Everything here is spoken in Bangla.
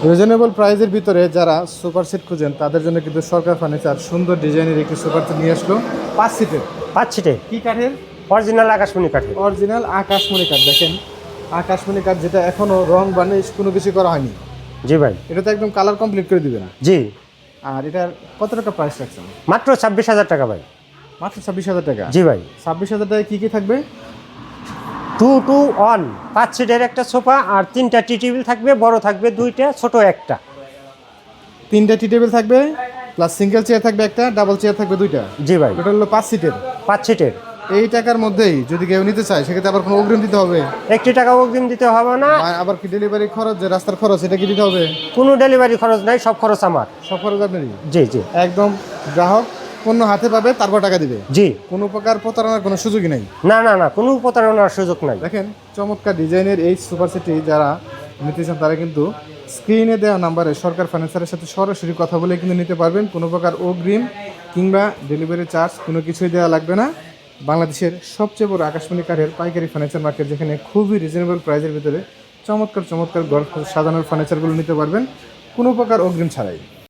রিজনেবল প্রাইসের ভিতরে যারা সুপার সেট খুঁজেন তাদের জন্য কিন্তু সরকার ফার্নিচার সুন্দর ডিজাইনের একটি সুপার সেট নিয়ে আসলো 5 সিটের। 5 সিটে কি কাঠের? অরিজিনাল আকাশমণি কাঠের। অরিজিনাল আকাশমণি কাঠ। দেখেন আকাশমণি কাঠ, যেটা এখনো রং বানিশ কোনো কিছু করা হয়নি। জি ভাই। এটা তো একদম কালার কমপ্লিট করে দিবেন। জি। আর এটার কত টাকা প্রাইস রাখছেন? মাত্র 26,000 টাকা ভাই। মাত্র 26,000 টাকা? জি ভাই। 26,000 টাকায় কী কী থাকবে? 2 to 1 5 সিটের একটা সোফা আর 3টা টি টেবিল থাকবে, বড় থাকবে 2টা, ছোট একটা। 3টা টি টেবিল থাকবে প্লাস সিঙ্গেল চেয়ার থাকবে একটা, ডাবল চেয়ার থাকবে 2টা। জি ভাই। টোটাল হলো 5 সিটের। 5 সিটের। এই টাকার মধ্যেই যদি কেউ নিতে চায় সেক্ষেত্রে আবার কোনো অগ্রিম দিতে হবে? 1 টাকা অগ্রিম দিতে হবে না। আবার কি ডেলিভারি খরচ, যে রাস্তার খরচ, এটা কি দিতে হবে? কোনো ডেলিভারি খরচ নাই, সব খরচ আমার। সব খরচ আপনারই? জি জি। একদম গ্রাহক পণ্য হাতে পাবে, তারপর টাকা দিবে? জি। কোনো প্রকার প্রতারণার কোনো সুযোগই নেই? না না না, কোনো প্রতারণার সুযোগ নাই। দেখেন চমৎকার ডিজাইনের এই সুপার সেটটি যারা নিতে চান তারা কিন্তু স্ক্রিনে দেওয়া নাম্বারে সরকার ফার্নিচারের সাথে সরাসরি কথা বলে কিন্তু নিতে পারবেন। কোনো প্রকার অগ্রিম কিংবা ডেলিভারি চার্জ কোনো কিছুই দেওয়া লাগবে না। বাংলাদেশের সবচেয়ে বড় আকাশমণি কাঠের পাইকারি ফার্নিচার মার্কেট, যেখানে খুবই রিজনেবল প্রাইসের ভিতরে চমৎকার চমৎকার ঘর সাজানোর ফার্নিচারগুলো নিতে পারবেন কোনো প্রকার অগ্রিম ছাড়াই।